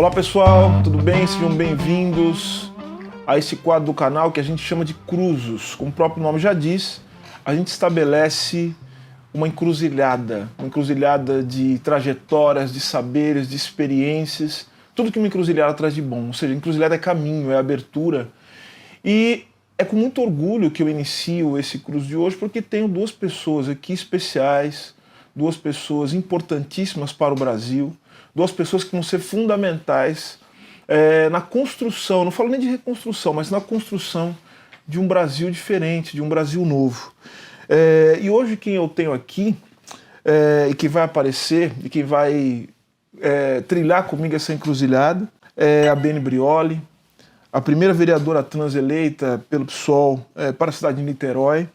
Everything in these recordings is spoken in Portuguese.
Olá pessoal, tudo bem? Sejam bem-vindos a esse quadro do canal que a gente chama de Cruzos. Como o próprio nome já diz, a gente estabelece uma encruzilhada de trajetórias, de saberes, de experiências, tudo que uma encruzilhada traz de bom. Ou seja, encruzilhada é caminho, é abertura. E é com muito orgulho que eu inicio esse Cruz de hoje, porque tenho duas pessoas aqui especiais, duas pessoas importantíssimas para o Brasil, duas pessoas que vão ser fundamentais na construção, não falo nem de reconstrução, mas na construção de um Brasil diferente, de um Brasil novo. E hoje quem eu tenho aqui, e que vai aparecer, e que vai trilhar comigo essa encruzilhada, é a Beni Brioli, a primeira vereadora trans eleita pelo PSOL para a cidade de Niterói,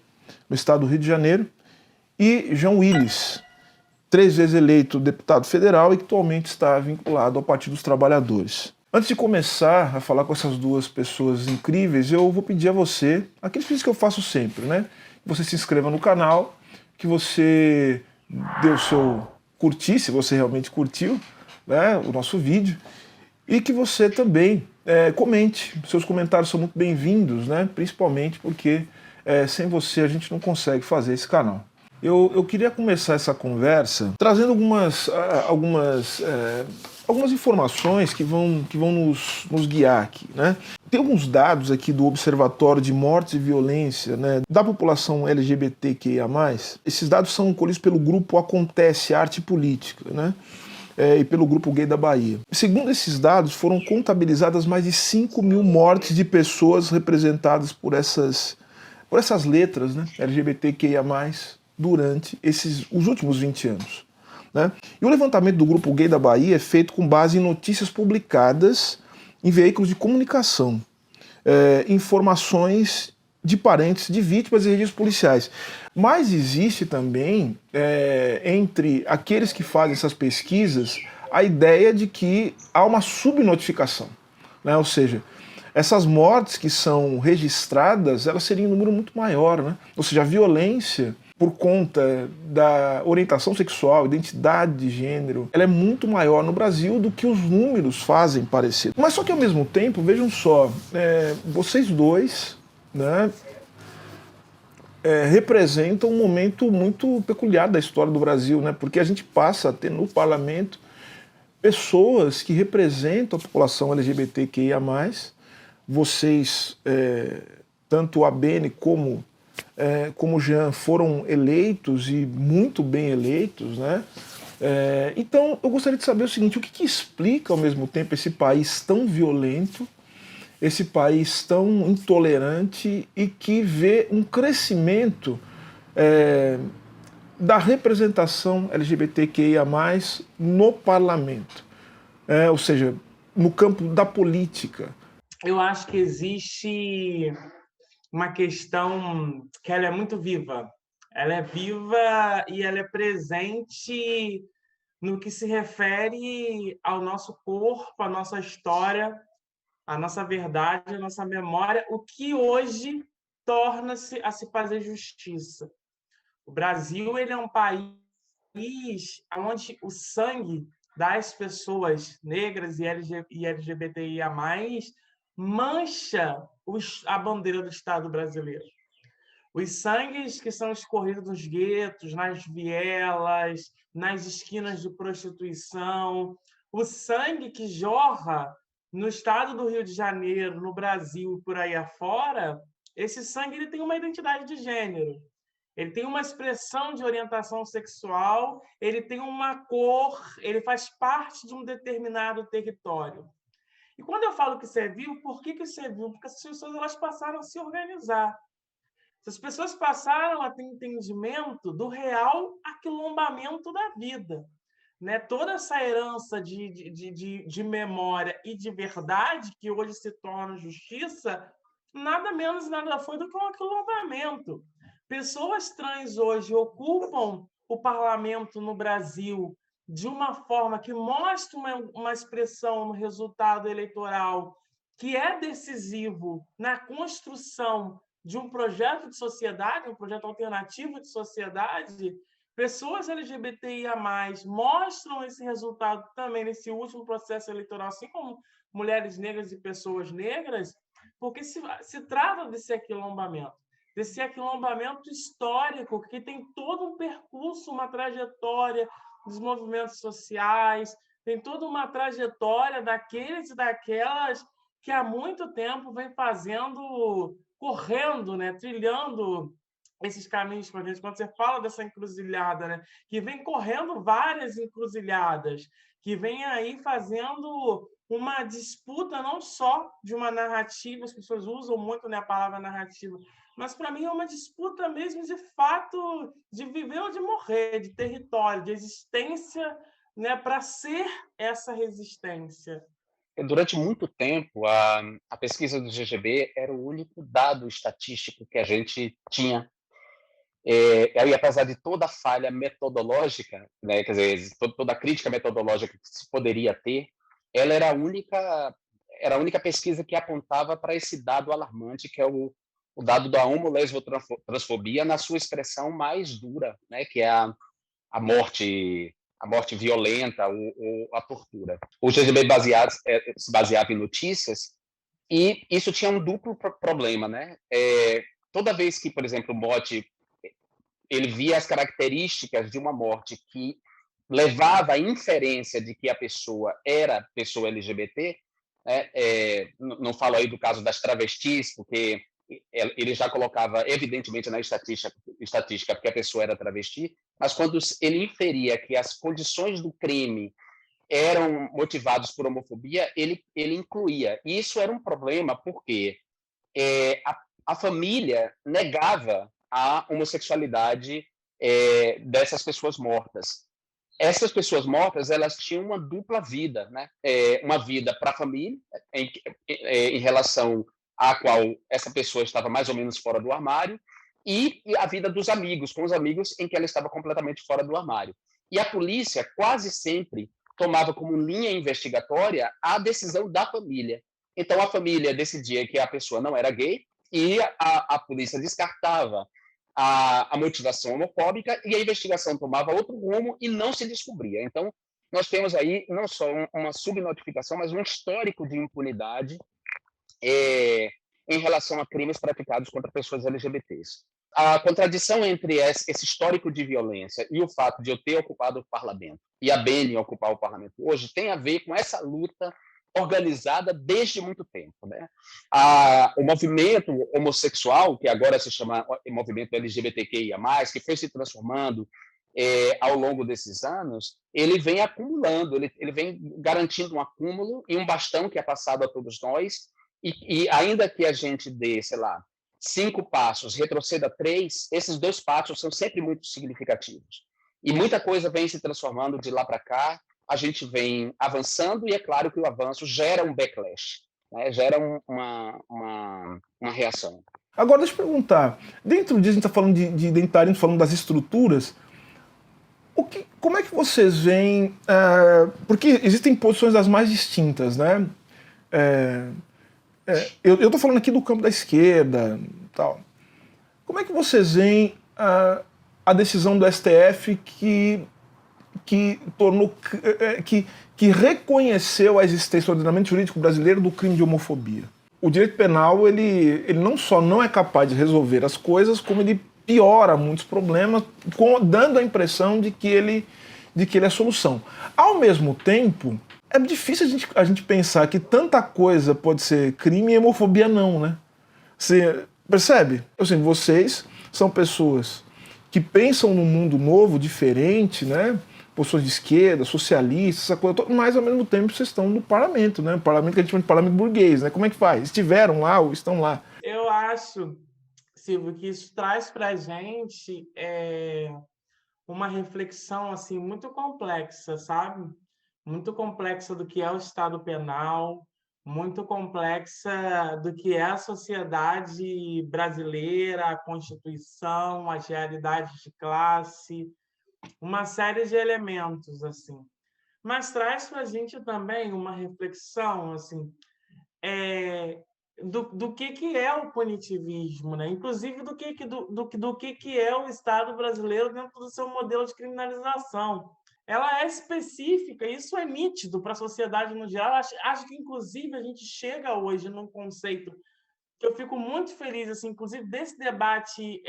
no estado do Rio de Janeiro, e João Willis, 3 vezes eleito deputado federal e que atualmente está vinculado ao Partido dos Trabalhadores. Antes de começar a falar com essas duas pessoas incríveis, eu vou pedir a você, aqueles pedidos que eu faço sempre, né? Que você se inscreva no canal, que você dê o seu curtir, se você realmente curtiu, né, o nosso vídeo, e que você também comente. Seus comentários são muito bem-vindos, né? Principalmente porque sem você a gente não consegue fazer esse canal. Eu queria começar essa conversa trazendo algumas informações que vão nos guiar aqui, né? Tem alguns dados aqui do Observatório de Mortes e Violência, né, da população LGBTQIA+. Esses dados são colhidos pelo grupo Acontece Arte e Política, né? E pelo Grupo Gay da Bahia. Segundo esses dados, foram contabilizadas mais de 5.000 mortes de pessoas representadas por essas letras, né, LGBTQIA+, durante os últimos 20 anos. Né? E o levantamento do Grupo Gay da Bahia é feito com base em notícias publicadas em veículos de comunicação, informações de parentes de vítimas e registros policiais. Mas existe também, entre aqueles que fazem essas pesquisas, a ideia de que há uma subnotificação, né? Ou seja, essas mortes que são registradas, elas seriam um número muito maior, né? Ou seja, a violência por conta da orientação sexual, identidade de gênero, ela é muito maior no Brasil do que os números fazem parecer. Mas só que ao mesmo tempo, vejam só, vocês dois, né, representam um momento muito peculiar da história do Brasil, né? Porque a gente passa a ter no parlamento pessoas que representam a população LGBTQIA+. Vocês, tanto a Beni como o Jean, foram eleitos e muito bem eleitos, né? Então eu gostaria de saber o seguinte: o que explica ao mesmo tempo esse país tão violento, esse país tão intolerante e que vê um crescimento da representação LGBTQIA+, no parlamento, ou seja, no campo da política? Eu acho que existe uma questão que ela é muito viva. Ela é viva e ela é presente no que se refere ao nosso corpo, à nossa história, à nossa verdade, à nossa memória, o que hoje torna-se a se fazer justiça. O Brasil, ele é um país onde o sangue das pessoas negras e LGBTIA+, mancha a bandeira do Estado brasileiro. Os sangues que são escorridos nos guetos, nas vielas, nas esquinas de prostituição, o sangue que jorra no estado do Rio de Janeiro, no Brasil e por aí afora, esse sangue ele tem uma identidade de gênero. Ele tem uma expressão de orientação sexual, ele tem uma cor, ele faz parte de um determinado território. E quando eu falo que serviu, por que serviu? Porque as pessoas elas passaram a se organizar. As pessoas passaram a ter entendimento do real aquilombamento da vida. Né? Toda essa herança de memória e de verdade, que hoje se torna justiça, nada menos, nada foi do que um aquilombamento. Pessoas trans hoje ocupam o parlamento no Brasil de uma forma que mostra uma expressão no resultado eleitoral que é decisivo na construção de um projeto de sociedade, um projeto alternativo de sociedade, Pessoas LGBTIA+, mostram esse resultado também nesse último processo eleitoral, assim como mulheres negras e pessoas negras, porque se trata desse aquilombamento histórico que tem todo um percurso, uma trajetória dos movimentos sociais, tem toda uma trajetória daqueles e daquelas que há muito tempo vem fazendo, correndo, né, trilhando esses caminhos para a gente. Quando você fala dessa encruzilhada, né, que vem correndo várias encruzilhadas, que vem aí fazendo uma disputa não só de uma narrativa, as pessoas usam muito, né, a palavra narrativa, mas para mim é uma disputa mesmo de fato de viver ou de morrer, de território, de existência, né, para ser essa resistência. Durante muito tempo, a pesquisa do GGB era o único dado estatístico que a gente tinha. E apesar de toda a falha metodológica, né, quer dizer, toda a crítica metodológica que se poderia ter, ela era a única pesquisa que apontava para esse dado alarmante, que é o dado da homo-lesbo-transfobia na sua expressão mais dura, né, que é a morte violenta ou a tortura. O GGB se baseava em notícias e isso tinha um duplo problema, né? Toda vez que, por exemplo, o Mote ele via as características de uma morte que levava à inferência de que a pessoa era pessoa LGBT, né? Não falo aí do caso das travestis, porque ele já colocava evidentemente na estatística porque a pessoa era travesti, mas quando ele inferia que as condições do crime eram motivados por homofobia, ele incluía. E isso era um problema porque a família negava a homossexualidade dessas pessoas mortas. Essas pessoas mortas, elas tinham uma dupla vida, né? Uma vida para a família, em relação à qual essa pessoa estava mais ou menos fora do armário, e a vida dos amigos, com os amigos em que ela estava completamente fora do armário. E a polícia quase sempre tomava como linha investigatória a decisão da família. Então, a família decidia que a pessoa não era gay e a polícia descartava a motivação homofóbica e a investigação tomava outro rumo e não se descobria. Então, nós temos aí não só uma subnotificação, mas um histórico de impunidade em relação a crimes praticados contra pessoas LGBTs. A contradição entre esse histórico de violência e o fato de eu ter ocupado o parlamento e a Beni ocupar o parlamento hoje tem a ver com essa luta organizada desde muito tempo, né? O movimento homossexual, que agora se chama movimento LGBTQIA+, que foi se transformando ao longo desses anos, ele vem acumulando, ele vem garantindo um acúmulo e um bastão que é passado a todos nós, e ainda que a gente dê, sei lá, 5 passos, retroceda 3, esses 2 passos são sempre muito significativos. E muita coisa vem se transformando de lá para cá, a gente vem avançando e é claro que o avanço gera um backlash, né? Gera uma reação. Agora, deixa eu perguntar, dentro disso a gente está falando de identitarismo, falando das estruturas, como é que vocês veem, porque existem posições das mais distintas, né? Eu estou falando aqui do campo da esquerda, tal. Como é que vocês veem a decisão do STF que tornou que reconheceu a existência do ordenamento jurídico brasileiro do crime de homofobia? O direito penal ele não só não é capaz de resolver as coisas, como ele piora muitos problemas, dando a impressão de que ele é a solução. Ao mesmo tempo, é difícil a gente pensar que tanta coisa pode ser crime e homofobia não, né? Você percebe? Assim, vocês são pessoas que pensam num mundo novo, diferente, né? Posições de esquerda, socialistas, essa coisa toda, mas ao mesmo tempo vocês estão no parlamento, né? O parlamento que a gente chama de parlamento burguês, né? Como é que faz? Estiveram lá ou estão lá? Eu acho, Silvio, que isso traz para a gente uma reflexão assim muito complexa, sabe? Muito complexa do que é o Estado Penal, muito complexa do que é a sociedade brasileira, a Constituição, as realidades de classe, uma série de elementos assim. Mas traz para a gente também uma reflexão assim, do que é o punitivismo, né? Inclusive do que é o Estado brasileiro dentro do seu modelo de criminalização. Ela é específica, isso é nítido para a sociedade no geral. Acho que, inclusive, a gente chega hoje num conceito que eu fico muito feliz, assim, inclusive, desse debate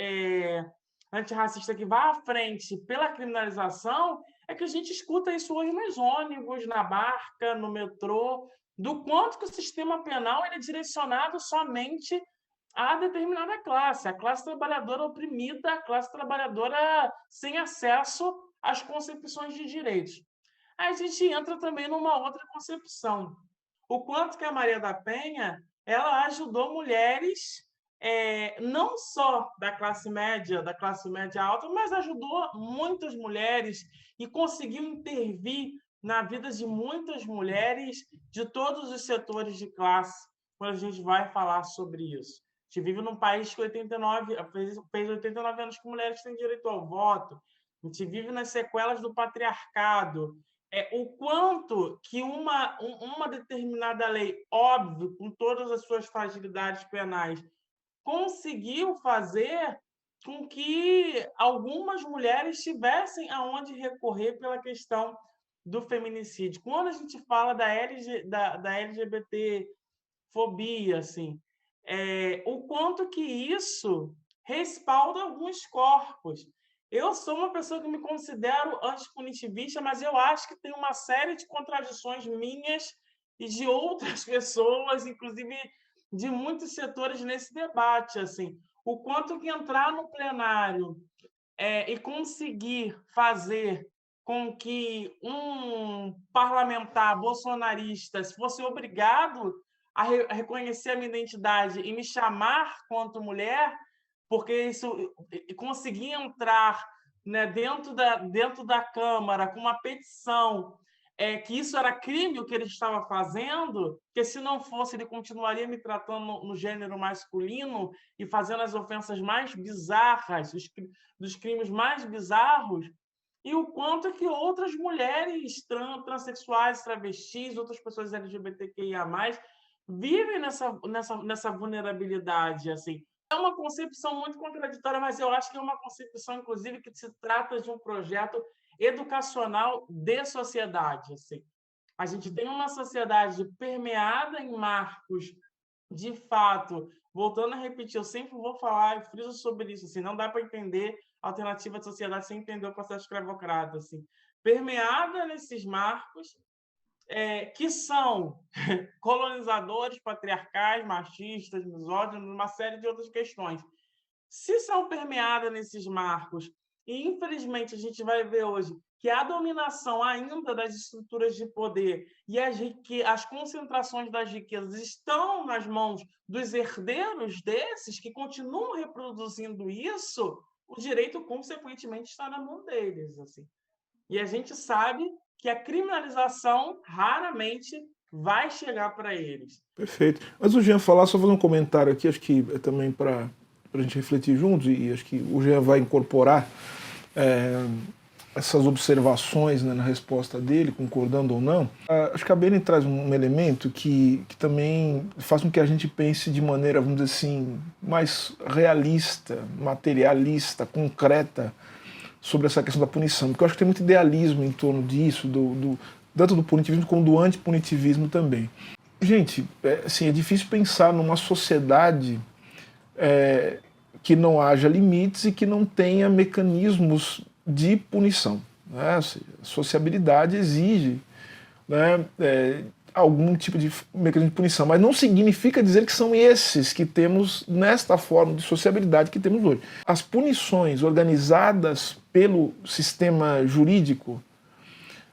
antirracista que vai à frente pela criminalização, é que a gente escuta isso hoje nos ônibus, na barca, no metrô, do quanto que o sistema penal ele é direcionado somente a determinada classe, a classe trabalhadora oprimida, a classe trabalhadora sem acesso às concepções de direitos. Aí a gente entra também numa outra concepção. O quanto que a Maria da Penha ela ajudou mulheres não só da classe média alta, mas ajudou muitas mulheres e conseguiu intervir na vida de muitas mulheres de todos os setores de classe, quando a gente vai falar sobre isso. A gente vive num país que fez 89 anos que mulheres têm direito ao voto. A gente vive nas sequelas do patriarcado. O quanto que uma determinada lei, óbvio, com todas as suas fragilidades penais, conseguiu fazer com que algumas mulheres tivessem aonde recorrer pela questão do feminicídio. Quando a gente fala da LGBT-fobia, assim, o quanto que isso respalda alguns corpos. Eu sou uma pessoa que me considero antipunitivista, mas eu acho que tem uma série de contradições minhas e de outras pessoas, inclusive de muitos setores nesse debate. Assim, o quanto que entrar no plenário e conseguir fazer com que um parlamentar bolsonarista fosse obrigado a reconhecer a minha identidade e me chamar quanto mulher, porque isso conseguia entrar, né, dentro da Câmara com uma petição que isso era crime o que ele estava fazendo, que se não fosse ele continuaria me tratando no gênero masculino e fazendo as ofensas mais bizarras, dos crimes mais bizarros, e o quanto que outras mulheres transexuais, travestis, outras pessoas LGBTQIA+, vivem nessa vulnerabilidade, assim. É uma concepção muito contraditória, mas eu acho que é uma concepção, inclusive, que se trata de um projeto educacional de sociedade. Assim. A gente tem uma sociedade permeada em marcos, de fato, voltando a repetir, eu sempre vou falar e friso sobre isso, assim, não dá para entender a alternativa de sociedade sem entender o processo escravocrata. Assim. Permeada nesses marcos, que são colonizadores, patriarcais, machistas, misóginos, uma série de outras questões. Se são permeadas nesses marcos, e infelizmente a gente vai ver hoje que a dominação ainda das estruturas de poder e as concentrações das riquezas estão nas mãos dos herdeiros desses, que continuam reproduzindo isso, o direito, consequentemente, está na mão deles. Assim. E a gente sabe que a criminalização raramente vai chegar para eles. Perfeito. Mas o Jean falar, só fazer um comentário aqui, acho que é também para a gente refletir juntos, e acho que o Jean vai incorporar essas observações, né, na resposta dele, concordando ou não. Acho que a Bene traz um elemento que também faz com que a gente pense de maneira, vamos dizer assim, mais realista, materialista, concreta, sobre essa questão da punição, porque eu acho que tem muito idealismo em torno disso, tanto do punitivismo como do antipunitivismo também. Gente, assim, é difícil pensar numa sociedade que não haja limites e que não tenha mecanismos de punição. Né? A sociabilidade exige, né, algum tipo de mecanismo de punição, mas não significa dizer que são esses que temos nesta forma de sociabilidade que temos hoje. As punições organizadas pelo sistema jurídico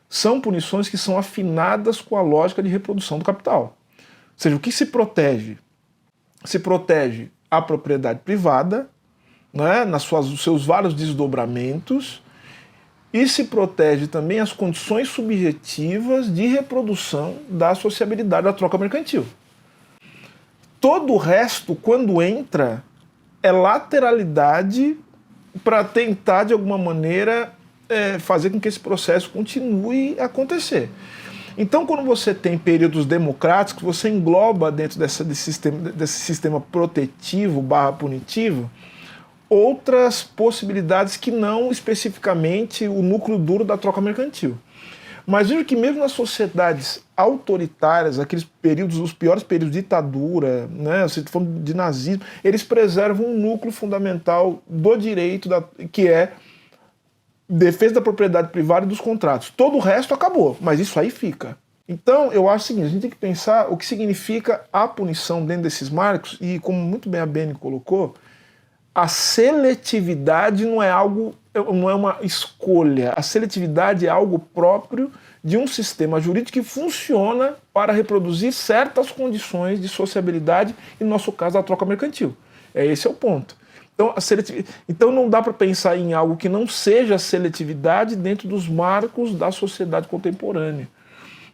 são punições que são afinadas com a lógica de reprodução do capital. Ou seja, o que se protege? Se protege a propriedade privada, né, nos seus vários desdobramentos, e se protege também as condições subjetivas de reprodução da sociabilidade da troca mercantil. Todo o resto, quando entra, é lateralidade para tentar, de alguma maneira, fazer com que esse processo continue a acontecer. Então, quando você tem períodos democráticos, você engloba dentro desse sistema protetivo / punitivo outras possibilidades que não especificamente o núcleo duro da troca mercantil. Mas veja que mesmo nas sociedades autoritárias, aqueles períodos, os piores períodos de ditadura, né, se falando de nazismo, eles preservam um núcleo fundamental do direito, que é defesa da propriedade privada e dos contratos. Todo o resto acabou, mas isso aí fica. Então, eu acho o seguinte, a gente tem que pensar o que significa a punição dentro desses marcos, e como muito bem a Beni colocou, a seletividade não é uma escolha. A seletividade é algo próprio de um sistema jurídico que funciona para reproduzir certas condições de sociabilidade, e no nosso caso, a troca mercantil. Esse é o ponto. Então não dá para pensar em algo que não seja seletividade dentro dos marcos da sociedade contemporânea.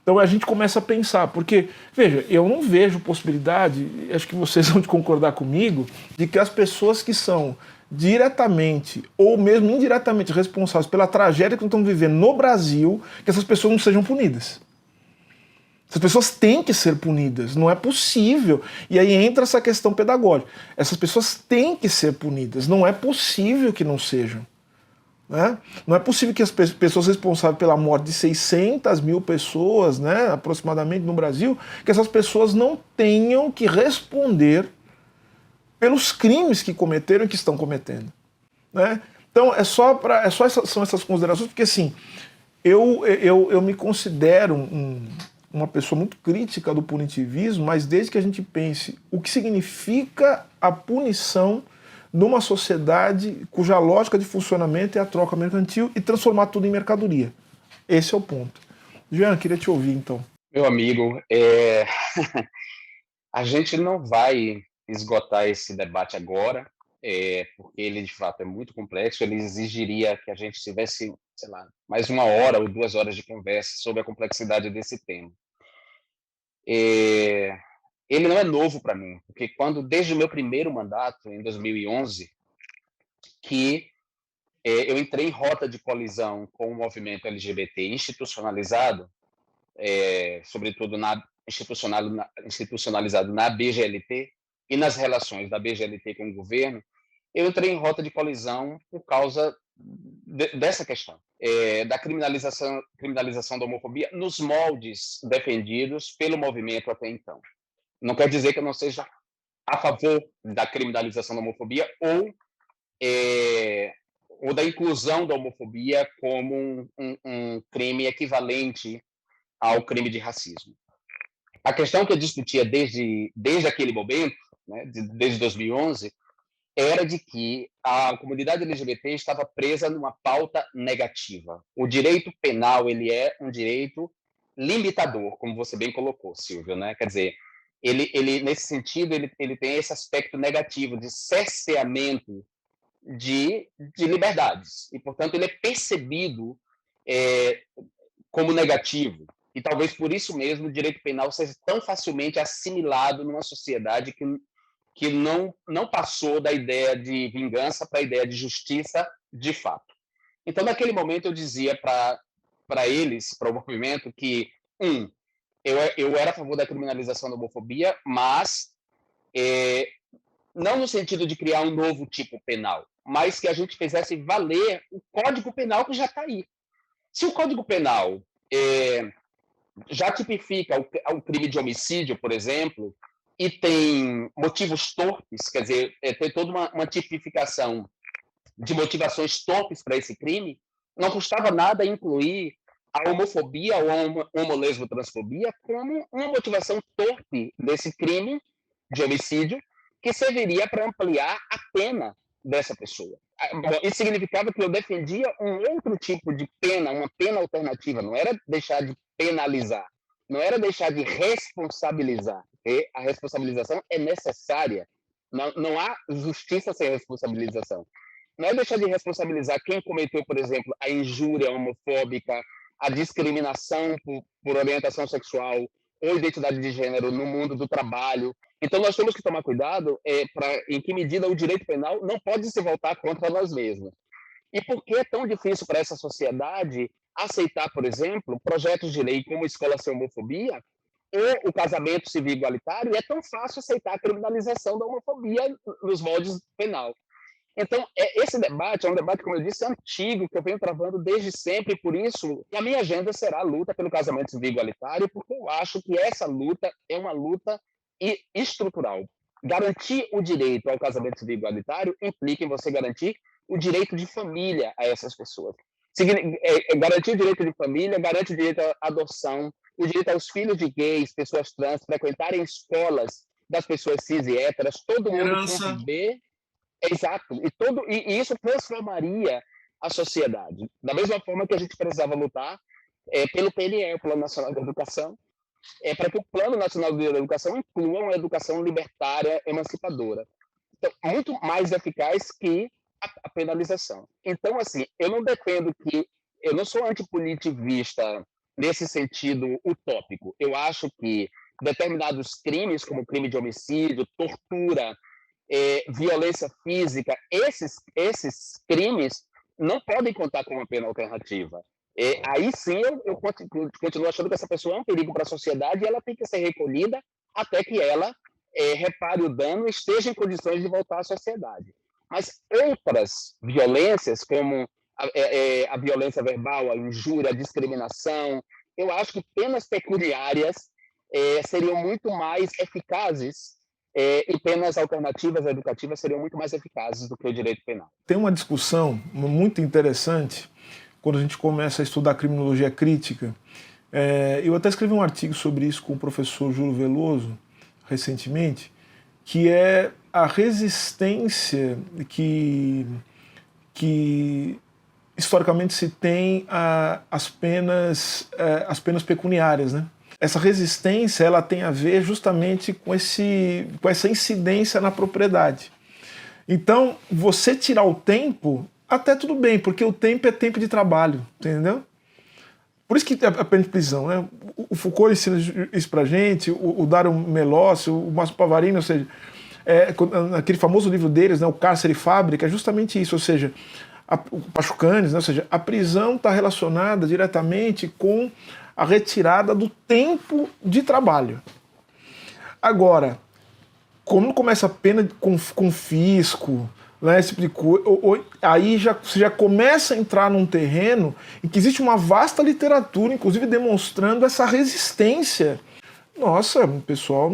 Então a gente começa a pensar, porque, veja, eu não vejo possibilidade, acho que vocês vão concordar comigo, de que as pessoas que são diretamente ou mesmo indiretamente responsáveis pela tragédia que nós estamos vivendo no Brasil, que essas pessoas não sejam punidas. Essas pessoas têm que ser punidas, não é possível. E aí entra essa questão pedagógica. Essas pessoas têm que ser punidas, não é possível que não sejam. Né? Não é possível que as pessoas responsáveis pela morte de 600 mil pessoas, né, aproximadamente no Brasil, que essas pessoas não tenham que responder pelos crimes que cometeram e que estão cometendo. Né? Então são essas considerações, porque assim, eu me considero uma pessoa muito crítica do punitivismo, mas desde que a gente pense o que significa a punição numa sociedade cuja lógica de funcionamento é a troca mercantil e transformar tudo em mercadoria. Esse é o ponto. Jean, queria te ouvir, então. Meu amigo, a gente não vai esgotar esse debate agora, porque ele, de fato, é muito complexo. Ele exigiria que a gente tivesse, sei lá, mais 1 hora ou 2 horas de conversa sobre a complexidade desse tema. Ele não é novo para mim, porque desde o meu primeiro mandato, em 2011, que eu entrei em rota de colisão com o movimento LGBT institucionalizado, sobretudo institucionalizado na BGLT e nas relações da BGLT com o governo. Eu entrei em rota de colisão por causa dessa questão, da criminalização da homofobia nos moldes defendidos pelo movimento até então. Não quer dizer que eu não seja a favor da criminalização da homofobia ou da inclusão da homofobia como um crime equivalente ao crime de racismo. A questão que eu discutia desde aquele momento, né, desde 2011, era de que a comunidade LGBT estava presa numa pauta negativa. O direito penal ele é um direito limitador, como você bem colocou, Silvio, né? Quer dizer, ele nesse sentido ele tem esse aspecto negativo de cerceamento de liberdades e, portanto, ele é percebido como negativo. E talvez por isso mesmo o direito penal seja tão facilmente assimilado numa sociedade que não passou da ideia de vingança para a ideia de justiça de fato. Então, naquele momento, eu dizia para eles, para o movimento, que, eu era a favor da criminalização da homofobia, mas não no sentido de criar um novo tipo penal, mas que a gente fizesse valer o Código Penal que já está aí. Se o Código Penal já tipifica o crime de homicídio, por exemplo, e tem motivos torpes, quer dizer, tem toda uma tipificação de motivações torpes para esse crime, não custava nada incluir a homofobia ou a homolesbotransfobia como uma motivação torpe desse crime de homicídio que serviria para ampliar a pena dessa pessoa. Isso significava que eu defendia um outro tipo de pena, uma pena alternativa, não era deixar de penalizar, não era deixar de responsabilizar, porque a responsabilização é necessária, não há justiça sem responsabilização. Não é deixar de responsabilizar quem cometeu, por exemplo, a injúria homofóbica, a discriminação por orientação sexual ou identidade de gênero no mundo do trabalho. Então, nós temos que tomar cuidado em que medida o direito penal não pode se voltar contra nós mesmos. E por que é tão difícil para essa sociedade aceitar, por exemplo, projetos de lei como Escola Sem Homofobia ou o casamento civil igualitário, e é tão fácil aceitar a criminalização da homofobia nos moldes penal. Então, esse debate é um debate, como eu disse, antigo, que eu venho travando desde sempre, e por isso a minha agenda será a luta pelo casamento civil igualitário, porque eu acho que essa luta é uma luta estrutural. Garantir o direito ao casamento civil igualitário implica em você garantir o direito de família a essas pessoas. Garantir o direito de família, garante o direito à adoção, o direito aos filhos de gays, pessoas trans, frequentarem escolas das pessoas cis e héteras, todo mundo conviver. Exato. E isso transformaria a sociedade. Da mesma forma que a gente precisava lutar pelo PNE, o Plano Nacional de Educação, para que o Plano Nacional de Educação inclua uma educação libertária, emancipadora. Então, muito mais eficaz que a penalização. Então, assim, eu não defendo eu não sou antipunitivista nesse sentido utópico. Eu acho que determinados crimes, como crime de homicídio, tortura, violência física, esses crimes não podem contar com uma pena alternativa. Aí sim eu continuo achando que essa pessoa é um perigo para a sociedade e ela tem que ser recolhida até que ela repare o dano e esteja em condições de voltar à sociedade. Mas outras violências, como a violência verbal, a injúria, a discriminação, eu acho que penas pecuniárias seriam muito mais eficazes e penas alternativas educativas seriam muito mais eficazes do que o direito penal. Tem uma discussão muito interessante quando a gente começa a estudar criminologia crítica. Eu até escrevi um artigo sobre isso com o professor Júlio Veloso, recentemente, que é a resistência que historicamente se tem às penas pecuniárias, né? Essa resistência ela tem a ver justamente com essa incidência na propriedade. Então, você tirar o tempo, até tudo bem, porque o tempo é tempo de trabalho, entendeu? Por isso que a pena de prisão, né? O Foucault ensina isso pra gente, o Dario Melossi, o Márcio Pavarini, ou seja, aquele famoso livro deles, né, O Cárcere e Fábrica, é justamente isso, ou seja, o Pachucanes, né, ou seja, a prisão está relacionada diretamente com a retirada do tempo de trabalho. Agora, quando começa a pena com fisco, né, esse tipo de coisa, aí você já começa a entrar num terreno em que existe uma vasta literatura, inclusive demonstrando essa resistência. Nossa, o pessoal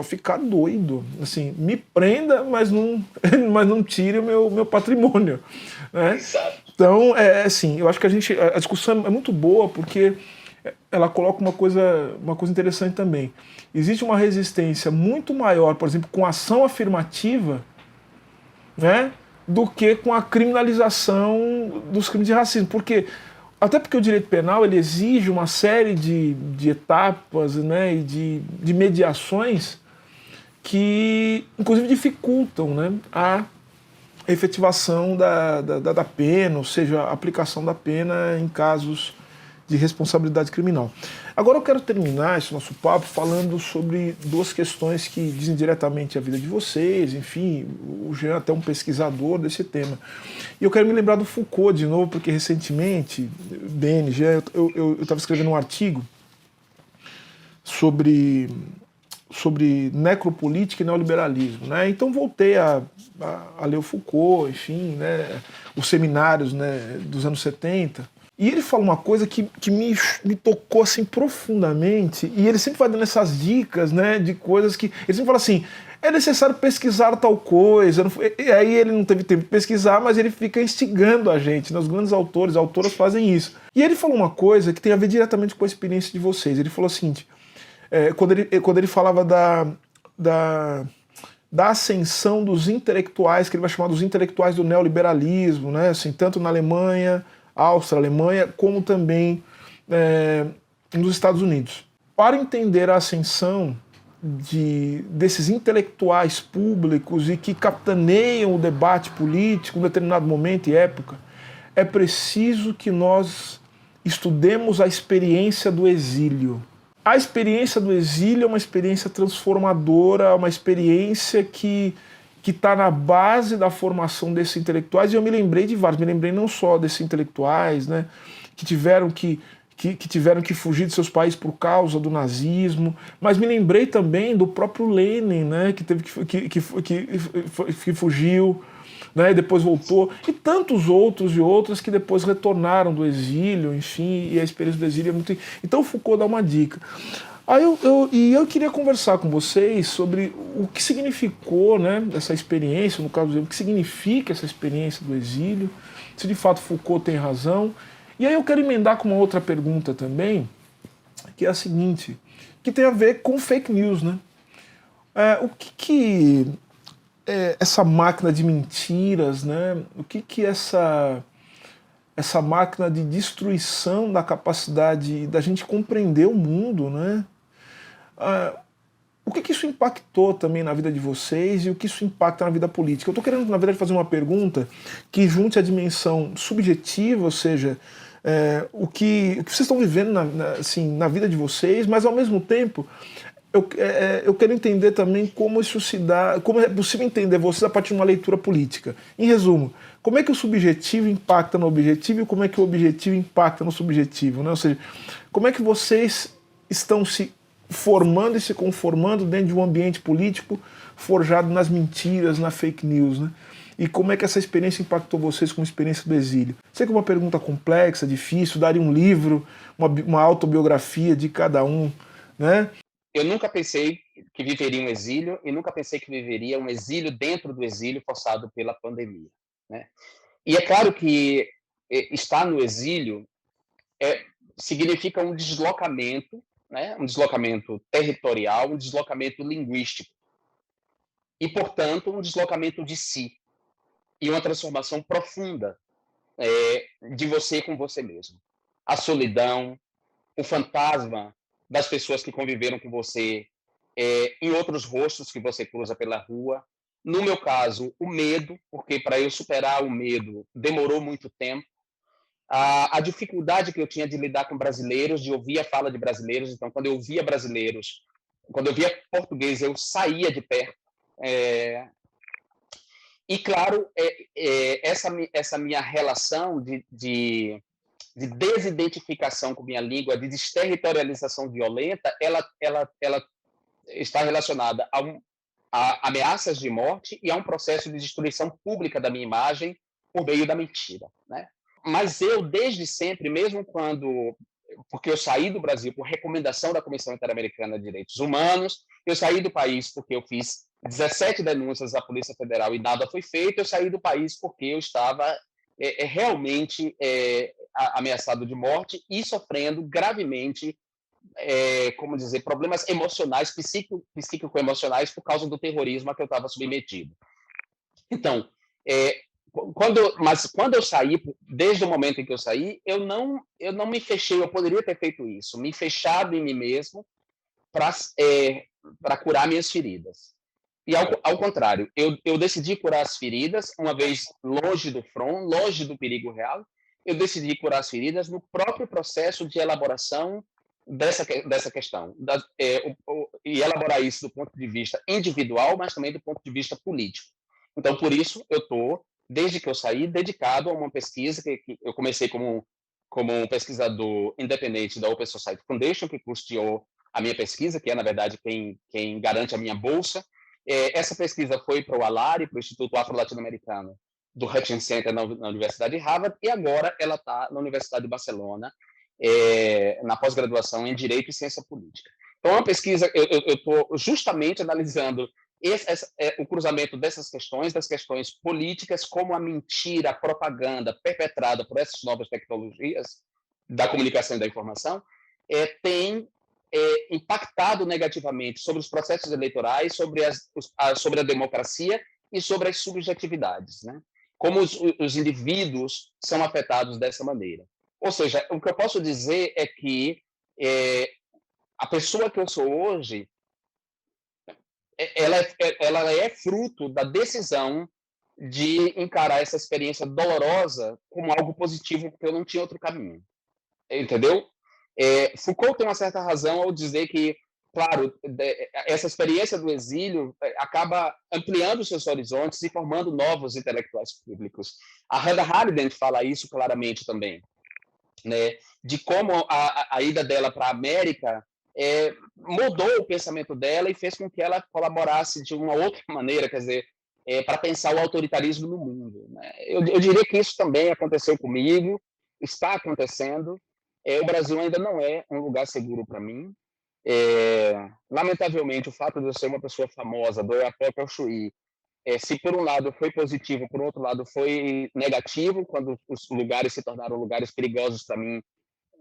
fica doido. Assim, me prenda, mas não tire o meu patrimônio. Né? Então, assim, eu acho que a discussão é muito boa porque ela coloca uma coisa interessante também. Existe uma resistência muito maior, por exemplo, com a ação afirmativa, né, do que com a criminalização dos crimes de racismo. Até porque o direito penal ele exige uma série de etapas, né, e de mediações que, inclusive, dificultam, né, a efetivação da pena, ou seja, a aplicação da pena em casos de responsabilidade criminal. Agora eu quero terminar esse nosso papo falando sobre duas questões que dizem diretamente a vida de vocês, enfim, o Jean é até um pesquisador desse tema. E eu quero me lembrar do Foucault de novo, porque recentemente, Denis, Jean, eu estava escrevendo um artigo sobre necropolítica e neoliberalismo, né? Então voltei a ler o Foucault, enfim, né, os seminários, né, dos anos 70. E ele fala uma coisa que me tocou assim profundamente, e ele sempre vai dando essas dicas, né, de coisas que... Ele sempre fala assim, é necessário pesquisar tal coisa, e aí ele não teve tempo de pesquisar, mas ele fica instigando a gente, né, os grandes autores, autoras fazem isso. E ele falou uma coisa que tem a ver diretamente com a experiência de vocês. Ele falou o seguinte, quando ele falava da ascensão dos intelectuais, que ele vai chamar dos intelectuais do neoliberalismo, né, assim, tanto na Alemanha, Áustria, Alemanha, como também nos Estados Unidos. Para entender a ascensão desses intelectuais públicos e que capitaneiam o debate político em um determinado momento e época, é preciso que nós estudemos a experiência do exílio. A experiência do exílio é uma experiência transformadora, uma experiência que está na base da formação desses intelectuais, e eu me lembrei de vários, me lembrei não só desses intelectuais, né, que tiveram que fugir de seus países por causa do nazismo, mas me lembrei também do próprio Lenin, né, que teve que fugiu, né, e depois voltou, e tantos outros e outras que depois retornaram do exílio, enfim, e a experiência do exílio é muito... Então Foucault dá uma dica. Aí eu queria conversar com vocês sobre o que significou, né, essa experiência, no caso, o que significa essa experiência do exílio, se de fato Foucault tem razão. E aí eu quero emendar com uma outra pergunta também, que é a seguinte, que tem a ver com fake news, né? O que essa máquina de mentiras, né? O que essa máquina de destruição da capacidade da gente compreender o mundo, né? O que isso impactou também na vida de vocês e o que isso impacta na vida política? Eu estou querendo, na verdade, fazer uma pergunta que junte a dimensão subjetiva, ou seja, o que vocês estão vivendo na vida de vocês, mas ao mesmo tempo eu quero entender também como isso se dá, como é possível entender vocês a partir de uma leitura política. Em resumo, como é que o subjetivo impacta no objetivo e como é que o objetivo impacta no subjetivo, né? Ou seja, como é que vocês estão se formando e se conformando dentro de um ambiente político forjado nas mentiras, na fake news, né? E como é que essa experiência impactou vocês como experiência do exílio? Sei que é uma pergunta complexa, difícil, daria um livro, uma autobiografia de cada um, né? Eu nunca pensei que viveria um exílio e nunca pensei que viveria um exílio dentro do exílio forçado pela pandemia, né? E é claro que estar no exílio significa um deslocamento, né? Um deslocamento territorial, um deslocamento linguístico e, portanto, um deslocamento de si e uma transformação profunda de você com você mesmo. A solidão, o fantasma das pessoas que conviveram com você em outros rostos que você cruza pela rua. No meu caso, o medo, porque para eu superar o medo demorou muito tempo. A dificuldade que eu tinha de lidar com brasileiros, de ouvir a fala de brasileiros. Então, quando eu via brasileiros, quando eu via português, eu saía de perto. E, claro, essa minha relação de desidentificação com minha língua, de desterritorialização violenta, ela está relacionada a ameaças de morte e a um processo de destruição pública da minha imagem por meio da mentira, né? Mas eu, desde sempre, mesmo porque eu saí do Brasil por recomendação da Comissão Interamericana de Direitos Humanos, eu saí do país porque eu fiz 17 denúncias à Polícia Federal e nada foi feito, eu saí do país porque eu estava realmente ameaçado de morte e sofrendo gravemente, como dizer, problemas emocionais, psíquico-emocionais por causa do terrorismo a que eu estava submetido. Então, mas quando eu saí, desde o momento em que eu saí, eu não me fechei. Eu poderia ter feito isso, me fechado em mim mesmo para curar minhas feridas. E ao contrário, eu decidi curar as feridas uma vez longe do front, longe do perigo real. Eu decidi curar as feridas no próprio processo de elaboração dessa questão e elaborar isso do ponto de vista individual, mas também do ponto de vista político. Então, por isso, eu estou, desde que eu saí, dedicado a uma pesquisa que eu comecei como um pesquisador independente da Open Society Foundation, que custeou a minha pesquisa, que é, na verdade, quem garante a minha bolsa. Essa pesquisa foi para o ALARE, para o Instituto Afro-Latino-Americano do Hutchins Center na Universidade de Harvard, e agora ela está na Universidade de Barcelona, na pós-graduação em Direito e Ciência Política. Então, é uma pesquisa, eu estou justamente analisando o cruzamento dessas questões, das questões políticas, como a mentira, a propaganda perpetrada por essas novas tecnologias da comunicação e da informação tem impactado negativamente sobre os processos eleitorais, sobre a democracia e sobre as subjetividades, né? Como os indivíduos são afetados dessa maneira. Ou seja, o que eu posso dizer é que a pessoa que eu sou hoje, ela é fruto da decisão de encarar essa experiência dolorosa como algo positivo, porque eu não tinha outro caminho. Entendeu? Foucault tem uma certa razão ao dizer que, claro, essa experiência do exílio acaba ampliando seus horizontes e formando novos intelectuais públicos. A Hannah Arendt fala isso claramente também. né, de como a ida dela para a América mudou o pensamento dela e fez com que ela colaborasse de uma outra maneira, quer dizer, para pensar o autoritarismo no mundo. Né? Eu diria que isso também aconteceu comigo, está acontecendo. O Brasil ainda não é um lugar seguro para mim. Lamentavelmente, o fato de eu ser uma pessoa famosa, do Oiapoque ao Chuí, se por um lado foi positivo, por outro lado foi negativo, quando os lugares se tornaram lugares perigosos para mim,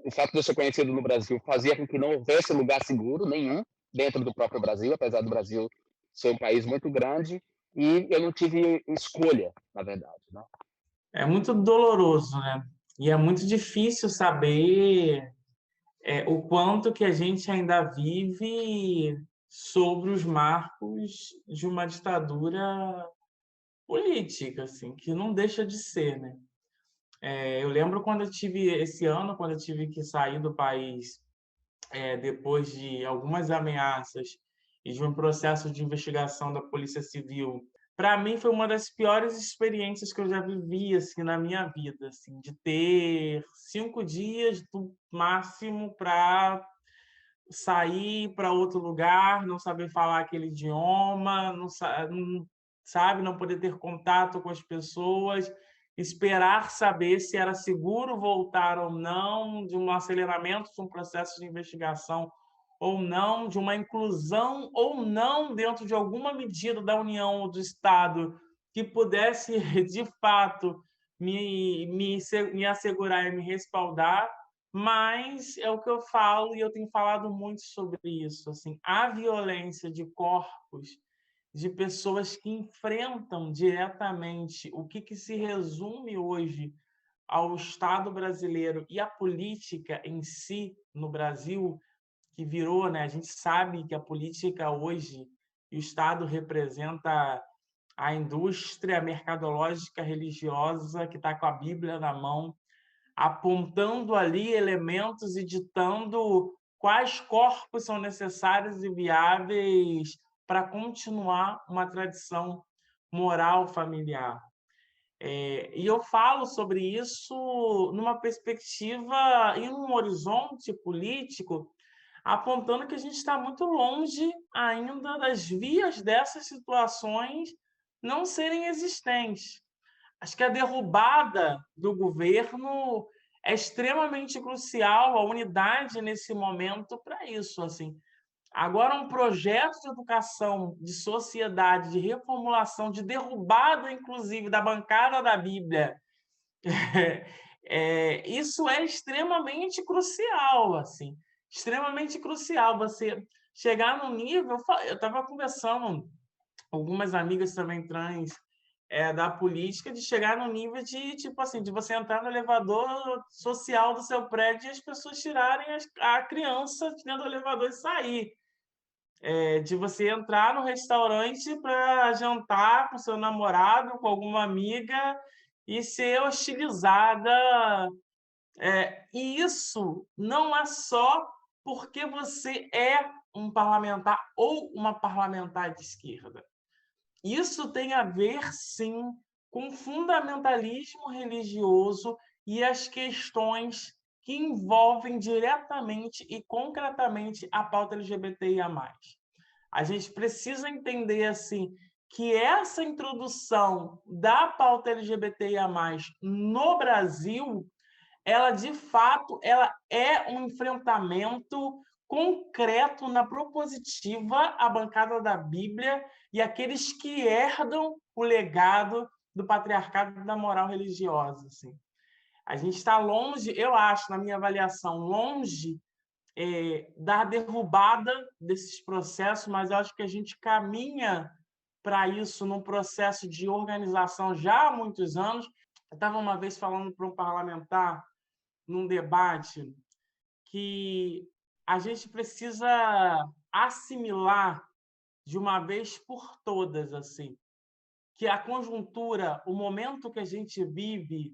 o fato de eu ser conhecido no Brasil fazia com que não houvesse lugar seguro nenhum dentro do próprio Brasil, apesar do Brasil ser um país muito grande, e eu não tive escolha, na verdade. Né? É muito doloroso, né? E é muito difícil saber o quanto que a gente ainda vive sobre os marcos de uma ditadura política, assim, que não deixa de ser, né? Eu lembro quando quando eu tive que sair do país, depois de algumas ameaças e de um processo de investigação da Polícia Civil. Para mim foi uma das piores experiências que eu já vivi assim na minha vida, assim, de ter 5 dias do máximo para sair para outro lugar, não saber falar aquele idioma, não sabe, não poder ter contato com as pessoas, esperar saber se era seguro voltar ou não, de um aceleramento de um processo de investigação ou não, de uma inclusão ou não dentro de alguma medida da União ou do Estado que pudesse, de fato, me assegurar e me respaldar, mas é o que eu falo e eu tenho falado muito sobre isso, assim, a violência de corpos, de pessoas que enfrentam diretamente o que se resume hoje ao Estado brasileiro e à política em si no Brasil, que virou, né? A gente sabe que a política hoje e o Estado representa a indústria mercadológica religiosa que está com a Bíblia na mão, apontando ali elementos e ditando quais corpos são necessários e viáveis para continuar uma tradição moral familiar. E eu falo sobre isso numa perspectiva, em um horizonte político, apontando que a gente está muito longe ainda das vias dessas situações não serem existentes. Acho que a derrubada do governo é extremamente crucial, a unidade nesse momento para isso. Assim. Agora, um projeto de educação, de sociedade, de reformulação, de derrubada, inclusive, da bancada da Bíblia, isso é extremamente crucial, assim, extremamente crucial. Você chegar no nível... Eu estava conversando com algumas amigas também trans, da política, de chegar no nível de, tipo assim, de você entrar no elevador social do seu prédio e as pessoas tirarem a criança dentro do elevador e sair. De você entrar no restaurante para jantar com seu namorado, com alguma amiga, e ser hostilizada. E isso não é só porque você é um parlamentar ou uma parlamentar de esquerda. Isso tem a ver, sim, com o fundamentalismo religioso e as questões que envolvem diretamente e concretamente a pauta LGBTIA+. A gente precisa entender assim, que essa introdução da pauta LGBTIA+, no Brasil, ela, de fato, ela é um enfrentamento concreto na propositiva à bancada da Bíblia e aqueles que herdam o legado do patriarcado e da moral religiosa. Assim. A gente está longe, eu acho, na minha avaliação, longe da derrubada desses processos, mas eu acho que a gente caminha para isso num processo de organização já há muitos anos. Eu estava uma vez falando para um parlamentar, num debate, que a gente precisa assimilar de uma vez por todas, assim, que a conjuntura, o momento que a gente vive,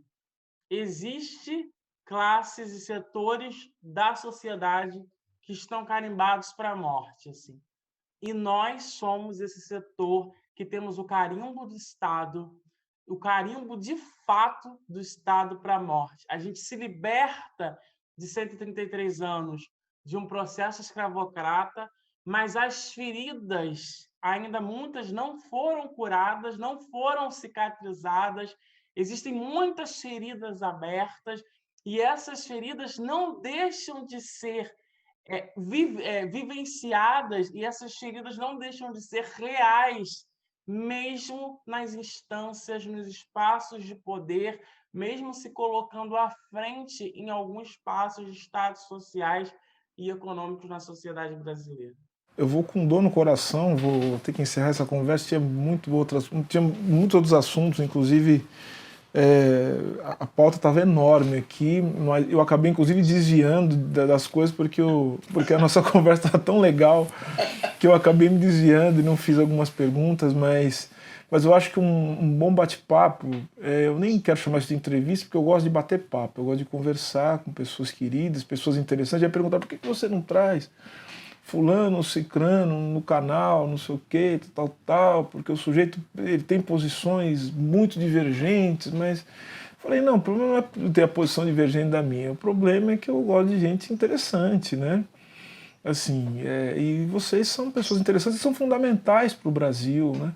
existe classes e setores da sociedade que estão carimbados para a morte, assim. E nós somos esse setor que temos o carimbo do Estado o carimbo de fato do Estado para a morte. A gente se liberta de 133 anos de um processo escravocrata, mas as feridas, ainda muitas, não foram curadas, não foram cicatrizadas, existem muitas feridas abertas, e essas feridas não deixam de ser vivenciadas, e essas feridas não deixam de ser reais, mesmo nas instâncias, nos espaços de poder, mesmo se colocando à frente em alguns espaços de estados sociais e econômicos na sociedade brasileira. Eu vou com dor no coração, vou ter que encerrar essa conversa. Tinha muitos outros assuntos, inclusive a pauta estava enorme aqui. Eu acabei, inclusive, desviando das coisas porque a nossa conversa estava tão legal que eu acabei me desviando e não fiz algumas perguntas, mas eu acho que um bom bate-papo, eu nem quero chamar isso de entrevista, porque eu gosto de bater papo, eu gosto de conversar com pessoas queridas, pessoas interessantes, e aí perguntar por que você não traz fulano ou cicrano no canal, não sei o que, tal, porque o sujeito ele tem posições muito divergentes, mas falei, não, o problema não é ter a posição divergente da minha, o problema é que eu gosto de gente interessante, né? Assim, e vocês são pessoas interessantes e são fundamentais para o Brasil, né?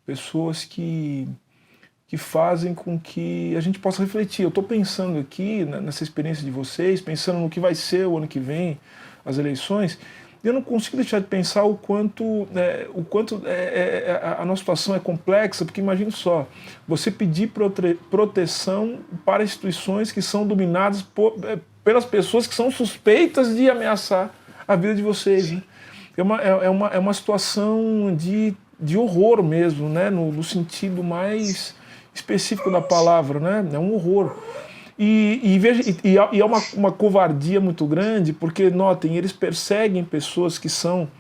Pessoas que fazem com que a gente possa refletir. Eu estou pensando aqui nessa experiência de vocês, pensando no que vai ser o ano que vem, as eleições, e eu não consigo deixar de pensar o quanto a nossa situação é complexa, porque imagine só, você pedir proteção para instituições que são dominadas pelas pessoas que são suspeitas de ameaçar a vida de vocês, né? É uma situação de horror mesmo, né? No sentido mais específico da palavra, né? É um horror. E é uma covardia muito grande, porque, notem, eles perseguem pessoas que são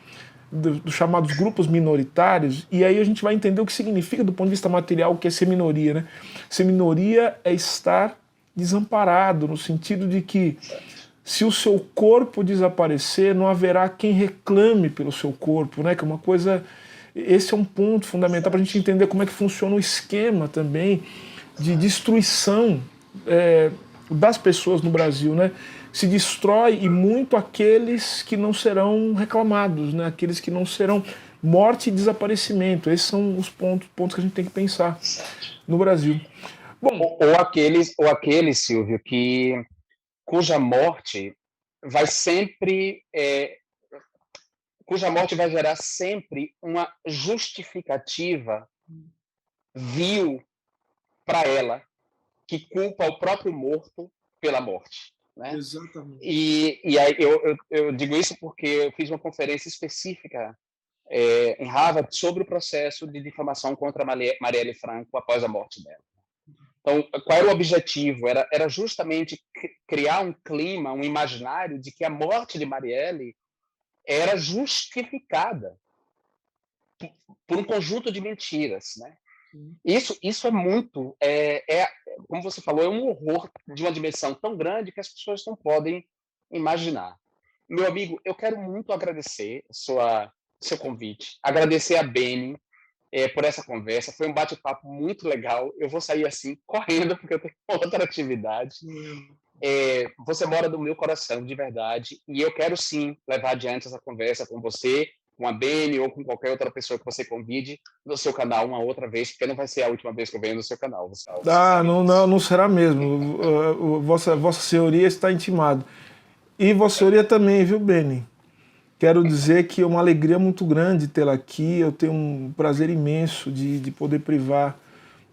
dos chamados grupos minoritários, e aí a gente vai entender o que significa do ponto de vista material o que é ser minoria, né? Ser minoria é estar desamparado, no sentido de que se o seu corpo desaparecer, não haverá quem reclame pelo seu corpo, né? Que é uma coisa... Esse é um ponto fundamental para a gente entender como é que funciona o esquema também de destruição das pessoas no Brasil, né? Se destrói e muito aqueles que não serão reclamados, né? Aqueles que não serão morte e desaparecimento. Esses são os pontos que a gente tem que pensar no Brasil. Bom, ou aqueles, Silvio, cuja morte vai gerar sempre uma justificativa vil para ela, que culpa o próprio morto pela morte, né? Exatamente. E aí eu digo isso porque eu fiz uma conferência específica em Harvard sobre o processo de difamação contra Marielle Franco após a morte dela. Então, qual era o objetivo? Era justamente criar um clima, um imaginário de que a morte de Marielle era justificada por um conjunto de mentiras, né? Isso é muito, como você falou, é um horror de uma dimensão tão grande que as pessoas não podem imaginar. Meu amigo, eu quero muito agradecer seu convite, agradecer a Beni por essa conversa, foi um bate-papo muito legal. Eu vou sair assim, correndo, porque eu tenho outra atividade. Você mora no meu coração, de verdade, e eu quero sim levar adiante essa conversa com você, com a Beni ou com qualquer outra pessoa que você convide no seu canal uma outra vez, porque não vai ser a última vez que eu venho no seu canal. Não será mesmo. Vossa Senhoria está intimado. E Vossa Senhoria também, viu, Beni? Quero dizer que é uma alegria muito grande tê-la aqui. Eu tenho um prazer imenso de poder privar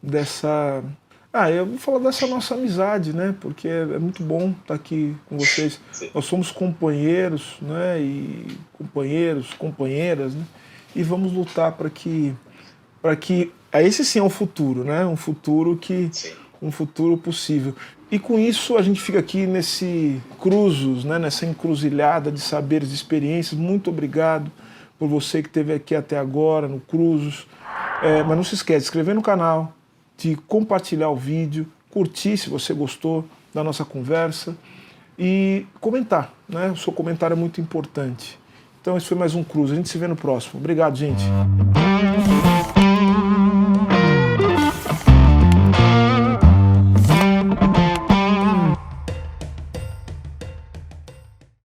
dessa... eu vou falar dessa nossa amizade, né? Porque é muito bom estar aqui com vocês. Sim. Nós somos companheiros, né? E companheiras, né? E vamos lutar para que esse sim é um futuro, né? Um futuro possível. E com isso a gente fica aqui nesse cruzos, né? Nessa encruzilhada de saberes e experiências. Muito obrigado por você que esteve aqui até agora no Cruzos. Mas não se esquece de se inscrever no canal, de compartilhar o vídeo, curtir se você gostou da nossa conversa e comentar, né? O seu comentário é muito importante. Então esse foi mais um Cruz. A gente se vê no próximo. Obrigado, gente.